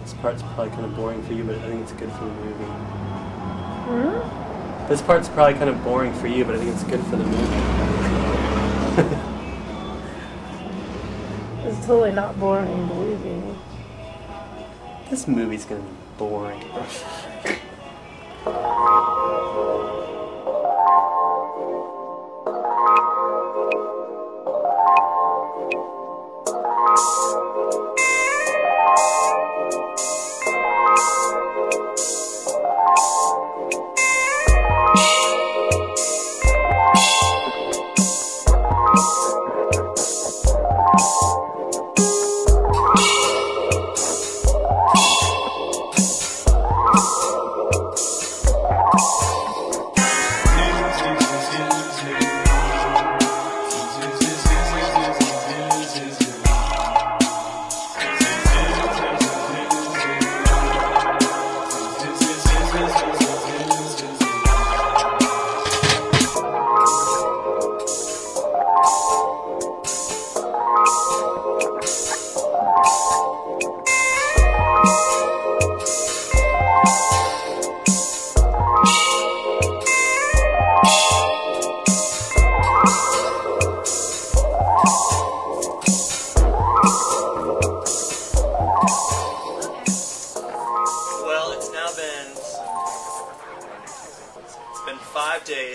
This part's probably kind of boring for you, but I think it's good for the movie. Hmm? This part's probably kind of boring for you, but I think it's good for the movie. It's totally not boring, believe me. This movie's gonna be boring.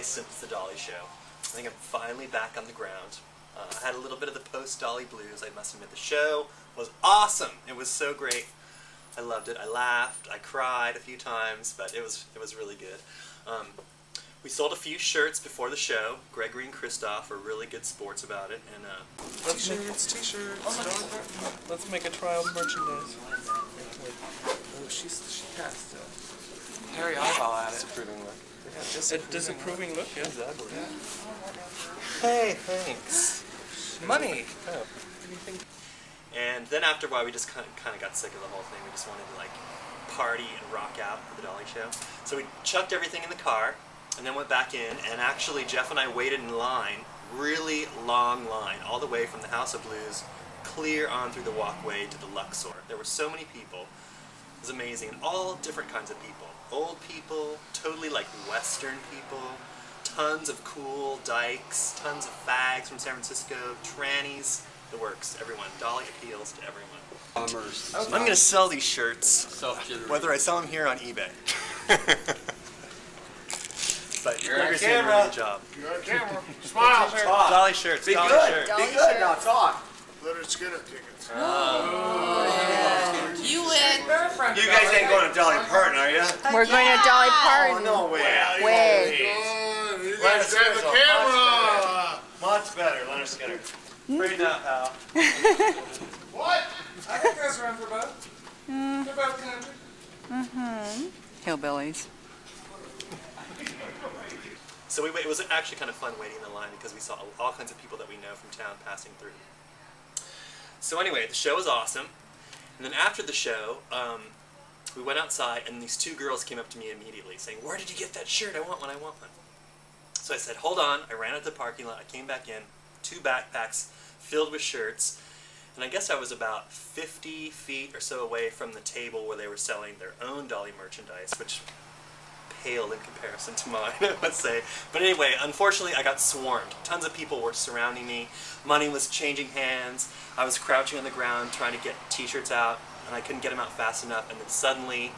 Since the Dolly show. I think I'm finally back on the ground. I had a little bit of the post-Dolly blues, I must admit. The show was awesome. It was so great. I loved it. I laughed. I cried a few times, but it was really good. We sold a few shirts before the show. Gregory and Christoph were really good sports about it. And T-shirts. Let's make a trial merchandise. Oh, she passed. Harry eyeball at it. disapproving look. Disapproving look, yeah. It's ugly. Hey, thanks. Money. Oh. And then after a while, we just kind of got sick of the whole thing. We just wanted to like party and rock out for the Dolly show. So we chucked everything in the car and then went back in. And actually, Jeff and I waited in line, really long line, all the way from the House of Blues, clear on through the walkway to the Luxor. There were so many people. It was amazing, and all different kinds of people. Old people, totally like Western people, tons of cool dykes, tons of fags from San Francisco, trannies, the works, everyone. Dolly appeals to everyone. I'm going to sell these shirts, whether I sell them here on eBay. But you're doing a really good job. You're on camera. Smile. Talk. Dolly shirts, Be Dolly good. shirts. Be good now. Talk. Leonard Skinner tickets. You win. You guys ain't going to Dolly Parton, are you? We're going to Dolly Parton. Oh, no way. Leonard Skinner. The camera. Much better, Leonard Skinner. Straight up, pal. What? I think that's around for both. They're both country. Hillbillies. So it was actually kind of fun waiting in the line because we saw all kinds of people that we know from town passing through. So anyway, the show was awesome. And then after the show, we went outside and these two girls came up to me immediately saying, "Where did you get that shirt? I want one, I want one." So I said, "Hold on." I ran out the parking lot, I came back in, 2 backpacks filled with shirts. And I guess I was about 50 feet or so away from the table where they were selling their own Dolly merchandise, which paled in comparison to mine, I would say. But anyway, unfortunately, I got swarmed. Tons of people were surrounding me. Money was changing hands. I was crouching on the ground trying to get t-shirts out, and I couldn't get them out fast enough. And then suddenly,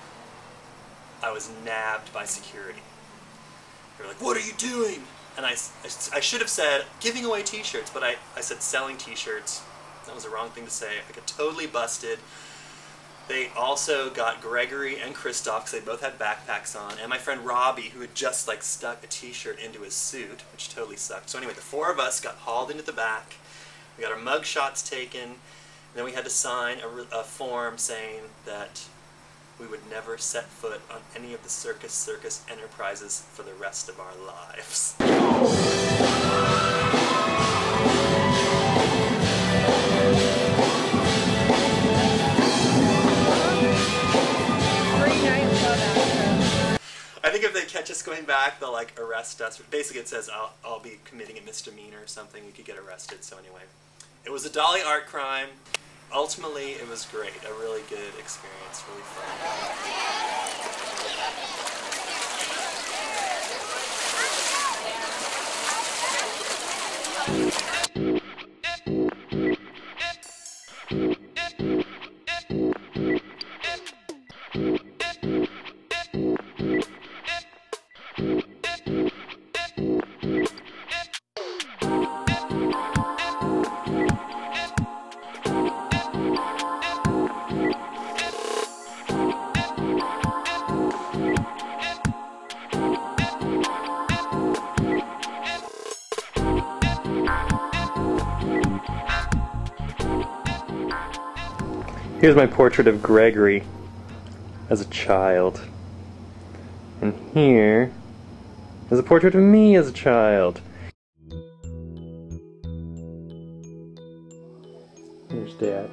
I was nabbed by security. They were like, "What are you doing?" And I should have said, "Giving away t-shirts," but I said selling t-shirts. That was the wrong thing to say. I got totally busted. They also got Gregory and Christoph, because they both had backpacks on, and my friend Robbie, who had just like stuck a t-shirt into his suit, which totally sucked. So anyway, the 4 of us got hauled into the back. We got our mug shots taken, and then we had to sign a form saying that we would never set foot on any of the circus enterprises for the rest of our lives. I think if they catch us going back, they'll like arrest us. Basically, it says I'll be committing a misdemeanor or something. We could get arrested. So anyway, it was a Dolly art crime. ultimately it was great. A really good experience, really fun. Here's my portrait of Gregory as a child. And here is a portrait of me as a child. Here's Dad.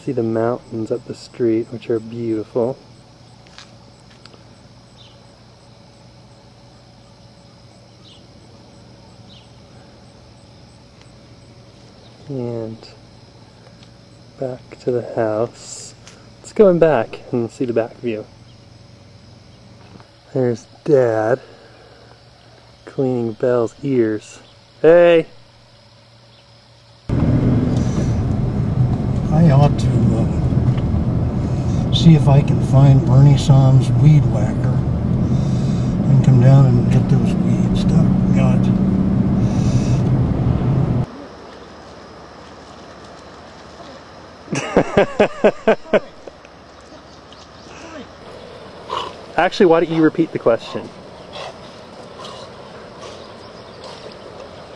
See the mountains up the street, which are beautiful. And back to the house. Let's go in back and see the back view. There's Dad cleaning Belle's ears. Hey! I ought to see if I can find Bernie Som's weed whacker and come down and get those weeds done. God. Actually, why don't you repeat the question?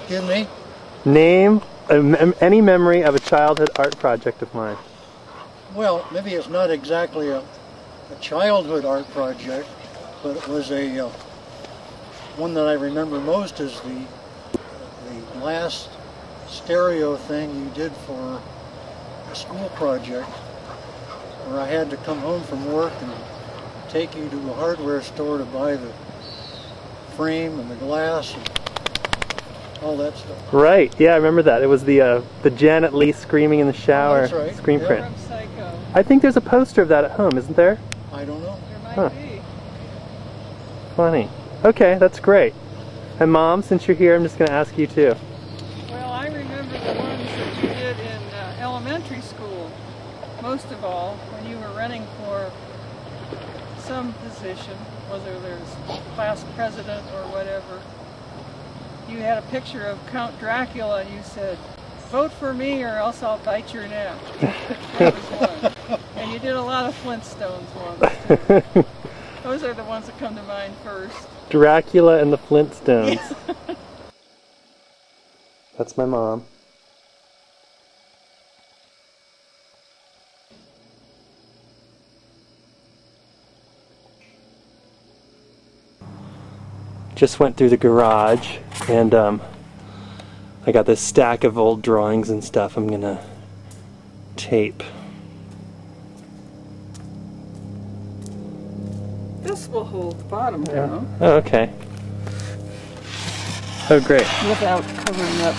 Excuse me? Name any memory of a childhood art project of mine. Well, maybe it's not exactly a childhood art project, but it was a one that I remember most is the last stereo thing you did for a school project, where I had to come home from work and take you to a hardware store to buy the frame and the glass and all that stuff. Right, yeah, I remember that. It was the Janet Leigh screaming in the shower that's right. screen Yeah. print. I think there's a poster of that at home, isn't there? I don't know. There might be. Funny. Okay, that's great. And Mom, since you're here, I'm just going to ask you too. Well, I remember the ones that you did in elementary school, most of all, when you were running for some position, whether there's class president or whatever. You had a picture of Count Dracula and you said, "Vote for me or else I'll bite your neck." That was one. And you did a lot of Flintstones ones too. Those are the ones that come to mind first. Dracula and the Flintstones. Yeah. That's my mom. Just went through the garage and I got this stack of old drawings and stuff I'm gonna tape. This will hold the bottom down. Oh, okay. Oh, great. Without covering up